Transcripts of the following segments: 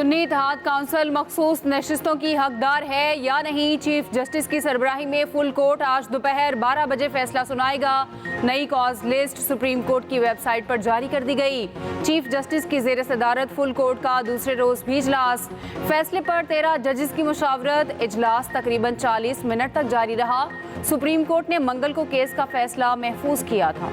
सुन्नी इत्तेहाद council मखसूस नशिस्तों की हकदार है या नहीं, चीफ जस्टिस की सरबराही में फुल कोर्ट आज दोपहर 12 बजे फैसला सुनाएगा। नई कॉज लिस्ट सुप्रीम कोर्ट की वेबसाइट पर जारी कर दी गई। चीफ जस्टिस की जेर सदारत फुल कोर्ट का दूसरे रोज भी इजलास। फैसले पर 13 जजेस की मुशावरत। इजलास तकरीबन 40 मिनट तक जारी रहा। सुप्रीम कोर्ट ने मंगल को केस का फैसला महफूज किया था।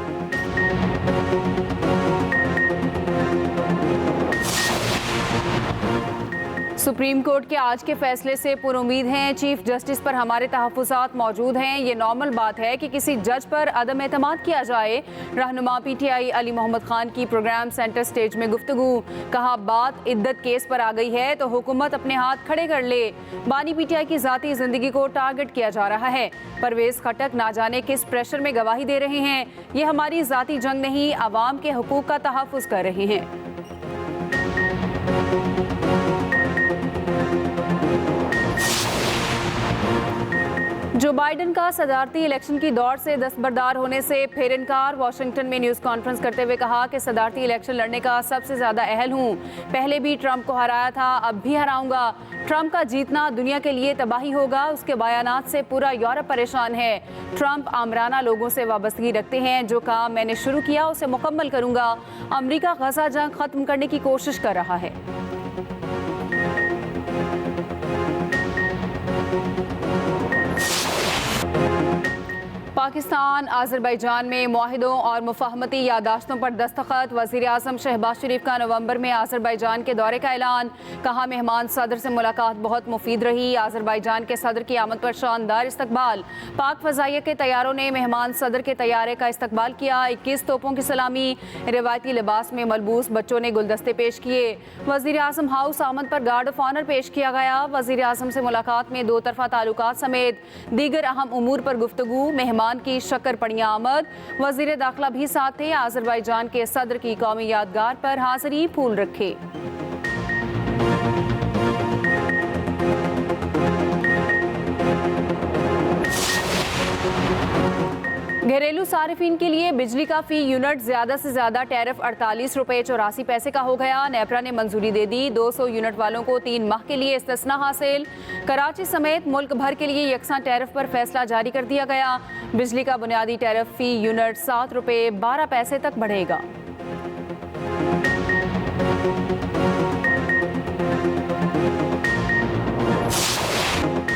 सुप्रीम कोर्ट के आज के फैसले से पुरुमीद हैं। चीफ जस्टिस पर हमारे तहफ़्फ़ुज़ात मौजूद हैं। ये नॉर्मल बात है कि किसी जज पर अदम एतमाद किया जाए। रहनुमा PTI अली मोहम्मद खान की प्रोग्राम सेंटर स्टेज में गुफ्तगू। कहा बात इद्दत केस पर आ गई है तो हुकूमत अपने हाथ खड़े कर ले। बानी PTI की ज़ाती ज़िंदगी को टारगेट किया जा रहा है। परवेज़ खटक ना जाने किस प्रेशर में गवाही दे रहे हैं। ये हमारी ज़ाती जंग नहीं, आवाम के हुकूक का तहफ़्फ़ुज़ कर रहे हैं। जो बाइडन का सदारती इलेक्शन की दौड़ से दस्तबरदार होने से फिर इनकार। वाशिंगटन में न्यूज़ कॉन्फ्रेंस करते हुए कहा कि सदारती इलेक्शन लड़ने का सबसे ज़्यादा अहल हूँ। पहले भी ट्रंप को हराया था, अब भी हराऊंगा। ट्रंप का जीतना दुनिया के लिए तबाही होगा। उसके बयानात से पूरा यूरोप परेशान है। ट्रंप आमराना लोगों से वाबस्तगी रखते हैं। जो काम मैंने शुरू किया उसे मुकम्मल करूँगा। अमरीका गजा जंग ख़त्म करने की कोशिश कर रहा है। पाकिस्तान अज़रबैजान में मुआहिदों और मुफाहमती यादाश्तों पर दस्तखत। वज़ीर आज़म शहबाज शरीफ का नवंबर में अज़रबैजान के दौरे का ऐलान। कहा मेहमान सदर से मुलाकात बहुत मुफीद रही। अज़रबैजान के सदर की आमद पर शानदार इस्तकबाल। पाक फ़ज़ाइया के तैयारों ने मेहमान सदर के तैयारे का इस्तकबाल किया। 21 तोपों की सलामी। रिवायती लिबास में मलबूस बच्चों ने गुलदस्ते पेश किए। वज़ीर आज़म हाउस आमद पर गार्ड ऑफ ऑनर पेश किया गया। वज़ीर आज़म से मुलाकात में दो तरफ़ा ताल्लुकात समेत दीगर अहम उमूर पर गुफ्तगू। मेहमान की शक्कर पड़ियां आमद। वज़ीर दाखिला भी साथ थे। अज़रबैजान के सदर की कौमी यादगार पर हाज़िरी फूल रखे। घरेलू सारिफिन के लिए बिजली का फी यूनिट ज़्यादा से ज़्यादा टैरिफ 48 रुपये 84 पैसे का हो गया। नेपरा ने मंजूरी दे दी। 200 यूनिट वालों को 3 माह के लिए इस्तिस्ना हासिल। कराची समेत मुल्क भर के लिए यकसा टैरिफ पर फैसला जारी कर दिया गया। बिजली का बुनियादी टैरिफ फी यूनिट 7 रुपये 12 पैसे तक बढ़ेगा।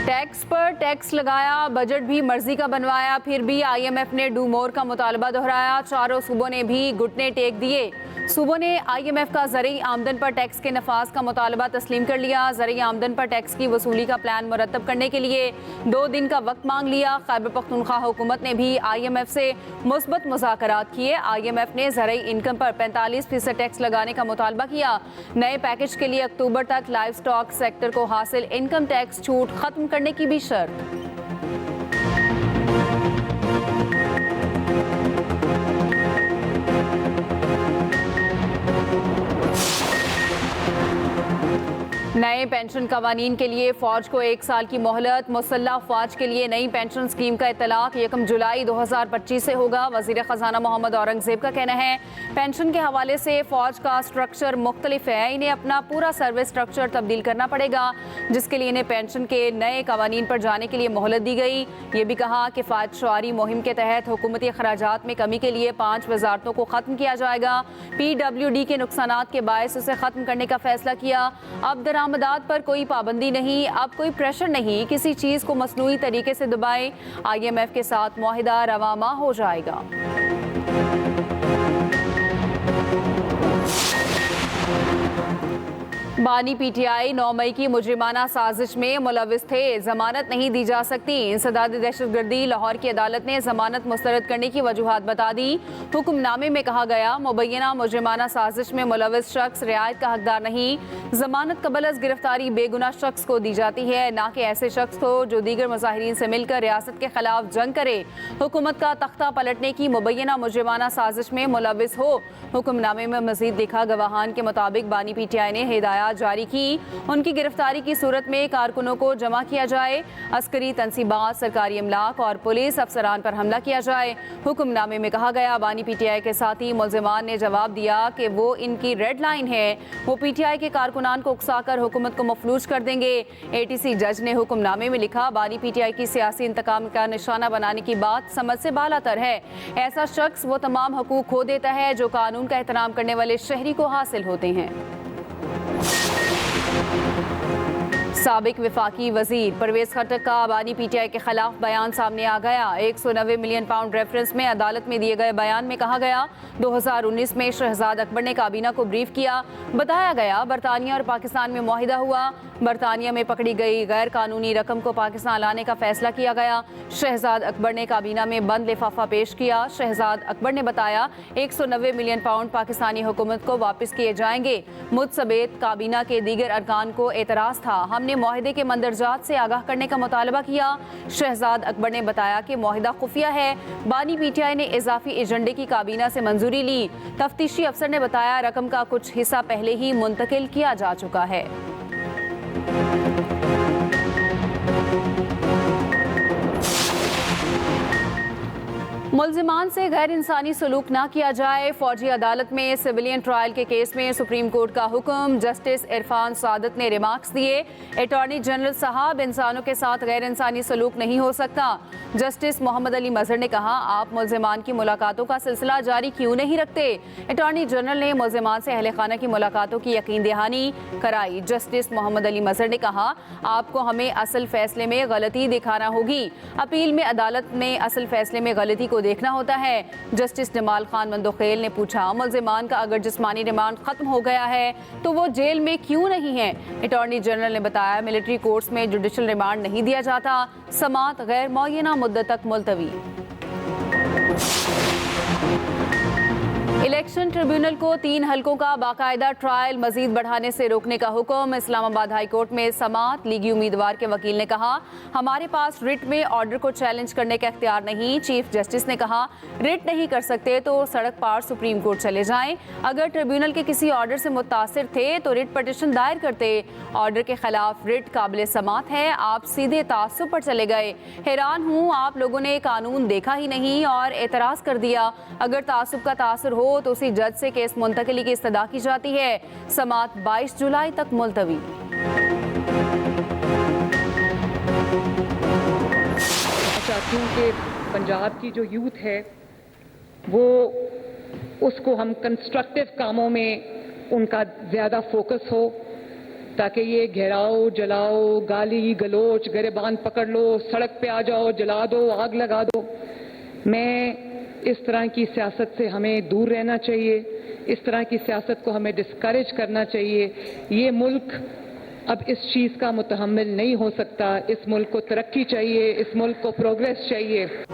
टैक्स पर टैक्स लगाया, बजट भी मर्जी का बनवाया, फिर भी IMF ने डू मोर का मुतालबा दोहराया। चारों सूबों ने भी घुटने टेक दिए। सूबों ने IMF का ज़रई आमदन पर टैक्स के नफाज का मुतालबा तस्लीम कर लिया। ज़रई आमदन पर टैक्स की वसूली का प्लान मुरतब करने के लिए 2 दिन का वक्त मांग लिया। खैबर पख्तूनख्वा हुकूमत ने भी IMF से मुस्बत मुज़ाकरात किए। IMF ने ज़रई इनकम पर 45% टैक्स लगाने का मुतालबा किया। नए पैकेज के लिए अक्टूबर तक लाइव स्टॉक सेक्टर को हासिल इनकम टैक्स छूट खत्म करने की भी शर्त। नए पेंशन कवानीन के लिए फौज को 1 साल की मोहलत। मुसल्लह फौज के लिए नई पेंशन स्कीम का इतलाक 1 जुलाई 2025 से होगा। वज़ीर ख़जाना मोहम्मद औरंगज़ेब का कहना है पेंशन के हवाले से फौज का स्ट्रक्चर मुख्तलिफ है। इन्हें अपना पूरा सर्विस स्ट्रक्चर तब्दील करना पड़ेगा, जिसके लिए इन्हें पेंशन के नए कवानीन पर जाने के लिए मोहलत दी गई। ये भी कहा कि फ़ायद शुआरी मुहिम के तहत हुकूमती अखराजात में कमी के लिए 5 वजारतों को ख़त्म किया जाएगा। PWD के नुकसानात के बायस उसे ख़त्म करने का फैसला किया। अब दरामदात पर कोई पाबंदी नहीं, अब कोई प्रेशर नहीं, किसी चीज़ को मसनूई तरीके से दबाएं। IMF के साथ मुआहिदा रवामा हो जाएगा। बानी PTI 9 मई की मुजरिमाना साजिश में मुलविस थे, जमानत नहीं दी जा सकती। इंसदाद दहशतगर्दी लाहौर की अदालत ने जमानत मुस्तरद करने की वजूहात बता दी। हुक्मनामे में कहा गया मुबैना मुजरिमाना साजिश में मुलविस शख्स रियायत का हकदार नहीं। जमानत कबल अज गिरफ्तारी बेगुनाह शख्स को दी जाती है, ना कि ऐसे शख्स को जो दीगर मुजाहिरीन से मिलकर रियासत के खिलाफ जंग करे। हुकूमत का तख्ता पलटने की मुबैना मुजरिमाना साजिश में मुलविस हो। हुक्मनामे में मजीद लिखा गवाहान के मुताबिक बानी PTI ने हिदायत हिदायत जारी की। उनकी गिरफ्तारी की सूरत में कारकुनों को जमा किया जाए, अस्करी तंसीबात, सरकारी अमलाक और पुलिस अफसरान पर हमला किया जाए। हुक्मनामे में कहा गया बानी पीटीआई के साथी मुल्जिमान ने जवाब दिया कि वो इनकी रेड लाइन है, वो पीटीआई के कारकुनान को उकसाकर हुकूमत को मफलूज कर देंगे। एटीसी जज ने हुक्मनामे में लिखा बानी पीटीआई की सियासी इंतकाम का निशाना बनाने की बात समझ से बालातर है। ऐसा शख्स वो तमाम हकूक खो देता है जो कानून का एहतराम करने वाले शहरी को हासिल होते हैं। साबिक वफाकी वजीर परवेज खट्टक का बानी पीटीआई के खिलाफ बयान सामने आ गया। 190 मिलियन पाउंड रेफरेंस में अदालत में दिए गए बयान में कहा गया 2019 में शहजाद अकबर ने काबीना को ब्रीफ किया। बताया गया बरतानिया और पाकिस्तान में मुआहिदा हुआ, बरतानिया में पकड़ी गई गैर कानूनी रकम को पाकिस्तान लाने का फैसला किया गया। शहजाद अकबर ने काबीना में बंद लिफाफा पेश किया। शहजाद अकबर ने बताया 190 मिलियन पाउंड पाकिस्तानी हुकूमत को वापस किए जाएंगे। मुझ समेत काबीना के दीगर अरकान को एतराज़ था, हमने मुआहिदे के मंदरजात से आगाह करने का मुतालबा किया। शहजाद अकबर ने बताया कि मुआहिदा खुफिया है। बानी पीटीआई ने इजाफी एजेंडे की काबीना से मंजूरी ली। तफ्तीशी अफसर ने बताया रकम का कुछ हिस्सा पहले ही मुंतकिल किया जा चुका है। मुल्जिमान से गैर इंसानी सलूक ना किया जाए। फौजी अदालत में सिविलियन ट्रायल के केस में सुप्रीम कोर्ट का हुक्म। जस्टिस इरफान सादत ने रिमार्क्स दिए। अटॉर्नी जनरल साहब, इंसानों के साथ गैर इंसानी सलूक नहीं हो सकता। जस्टिस मोहम्मद अली मजहर ने कहा आप मुल्जिमान की मुलाकातों का सिलसिला जारी क्यों नहीं रखते। अटॉर्नी जनरल ने मुल्जिमान से अहले खाना की मुलाकातों की यकीन दहानी कराई। जस्टिस मोहम्मद अली मजहर ने कहा आपको हमें असल फैसले में गलती दिखाना होगी। अपील में अदालत में असल फैसले में गलती को देखना होता है। जस्टिस जमाल खान मंदोखेल ने पूछा मुल्जिमान का अगर जिस्मानी रिमांड खत्म हो गया है तो वो जेल में क्यों नहीं है। अटॉर्नी जनरल ने बताया मिलिट्री कोर्ट्स में जुडिशल रिमांड नहीं दिया जाता, समात गैर मुअय्यना मुद्दत तक मुलतवी। इलेक्शन ट्रिब्यूनल को 3 हलकों का बाकायदा ट्रायल मजीद बढ़ाने से रोकने का हुक्म। इस्लामाबाद हाई कोर्ट में समात। लीगी उम्मीदवार के वकील ने कहा हमारे पास रिट में ऑर्डर को चैलेंज करने का इख्तियार नहीं। चीफ जस्टिस ने कहा रिट नहीं कर सकते तो सड़क पार सुप्रीम कोर्ट चले जाएं। अगर ट्रिब्यूनल के किसी ऑर्डर से मुतासिर थे तो रिट पटिशन दायर करते। ऑर्डर के खिलाफ रिट काबिल समात है, आप सीधे तासुब पर चले गए। हैरान हूँ आप लोगों ने कानून देखा ही नहीं और एतराज कर दिया। अगर तासुब का तासुर हो तो उसी जज से केस मुंतकिली की इस्तदा की जाती है। समात 22 जुलाई तक मुलतवी। चाहती हूँ कि पंजाब की जो यूथ है वो उसको हम कंस्ट्रक्टिव कामों में उनका ज़्यादा फोकस हो ताकि ये घेराओ, जलाओ, गाली गलोच, गिरबान पकड़ लो, सड़क पे आ जाओ, जला दो, आग लगा दो, मैं इस तरह की सियासत से हमें दूर रहना चाहिए। इस तरह की सियासत को हमें डिस्करेज करना चाहिए। ये मुल्क अब इस चीज़ का मुतहम्मिल नहीं हो सकता। इस मुल्क को तरक्की चाहिए, इस मुल्क को प्रोग्रेस चाहिए।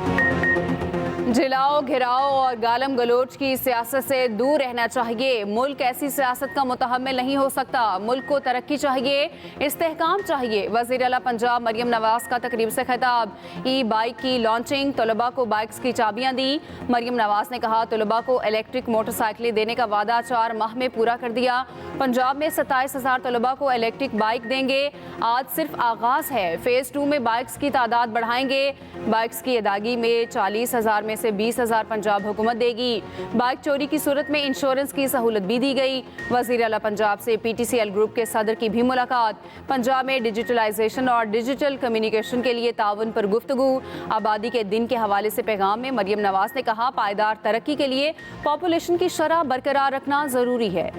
जलाओ, घिराओ और गालम गलोच की सियासत से दूर रहना चाहिए। मुल्क ऐसी सियासत का मुतहम्मिल नहीं हो सकता। मुल्क को तरक्की चाहिए, इस्तेहकाम चाहिए। वज़ीर आला पंजाब मरियम नवाज का तकरीब से खिताब। ई बाइक की लॉन्चिंग, तलबा को बाइक्स की चाबियां दी। मरियम नवाज ने कहा तलबा को इलेक्ट्रिक मोटरसाइकिलें देने का वादा 4 माह में पूरा कर दिया। पंजाब में 27,000 तलबा को इलेक्ट्रिक बाइक देंगे। आज सिर्फ आगाज है, फेज़ 2 में बाइक्स की तादाद बढ़ाएंगे। बाइक्स की अदायगी में 40,000 में से 20,000 पंजाब हुकूमत देगी। बाइक चोरी की सूरत में इंश्योरेंस की सहूलत भी दी गई। वज़ीर आला पंजाब से PTCL ग्रुप के सदर की भी मुलाकात। पंजाब में डिजिटलाइजेशन और डिजिटल कम्युनिकेशन के लिए ताउन पर गुफ्तगू। आबादी के दिन के हवाले से पैगाम में मरियम नवाज ने कहा पायदार तरक्की के लिए पॉपुलेशन की शरह बरकरार रखना जरूरी है।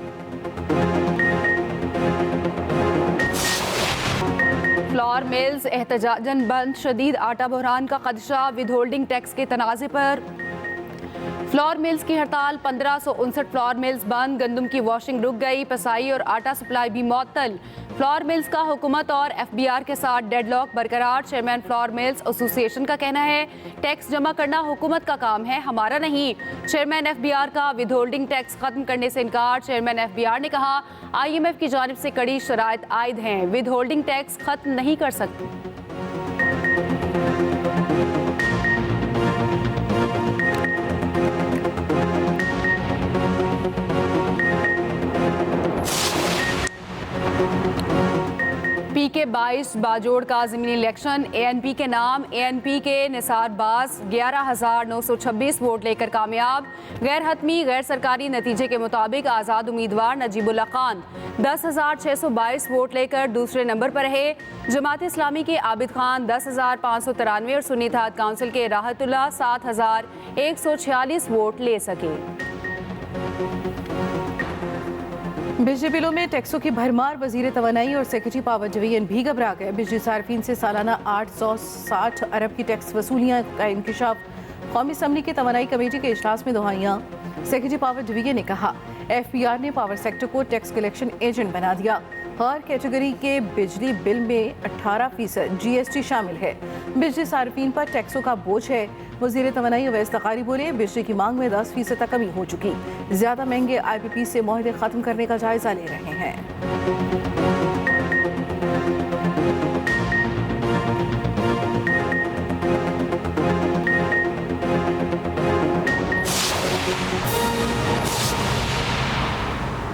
फ्लोर मिल्स एहतजाजन बंद, शदीद आटा बहरान का खदशा। विद होल्डिंग टैक्स के तनाज़े पर फ्लोर मिल्स की हड़ताल। 1559 फ्लोर मिल्स बंद, गंदम की वॉशिंग रुक गई, पसाई और आटा सप्लाई भी मुअत्तल। फ्लोर मिल्स का हुकूमत और FBR के साथ डेडलॉक बरकरार। चेयरमैन फ्लोर मिल्स एसोसिएशन का कहना है टैक्स जमा करना हुकूमत का काम है, हमारा नहीं। चेयरमैन FBR का विद होल्डिंग टैक्स खत्म करने से इनकार। चेयरमैन FBR ने कहा IMF की जानिब से कड़ी शराइत आयद हैं, विद होल्डिंग टैक्स खत्म नहीं कर सकते। 22 बाजोड़ का ज़मीनी इलेक्शन। ANP के नाम ANP के निसार बास 11,926 वोट लेकर कामयाब। गैर हतमी गैर सरकारी नतीजे के मुताबिक आज़ाद उम्मीदवार नजीबुल्ला खान 10,622 वोट लेकर दूसरे नंबर पर रहे। जमात इस्लामी के आबिद खान 10,593 और सुन्नी इत्तेहाद काउंसिल के राहतुल्लाह 7,146 वोट ले सके। बिजली बिलों में टैक्सों की भरमार। वजीर तवानाई और सेक्रेटरी पावर डिवीजन भी घबरा गए। बिजली सार्फिन से सालाना 860 अरब की टैक्स वसूलियाँ का इंकशाफ। कौमी असम्बली की तवानाई कमेटी के इजलास में दुहाइयाँ। सेक्रेटरी पावर डिवीजन ने कहा FPR ने पावर सेक्टर को टैक्स कलेक्शन एजेंट बना दिया। हर कैटेगरी के बिजली बिल में 18% GST शामिल है। बिजली सार्फिन पर टैक्सों का बोझ है। वज़ीर तवानाई अवैस तकारी बोले बिजली की मांग में 10% तक कमी हो चुकी। ज़्यादा महंगे IPP से मुआहदे ख़त्म करने का जायज़ा ले रहे हैं।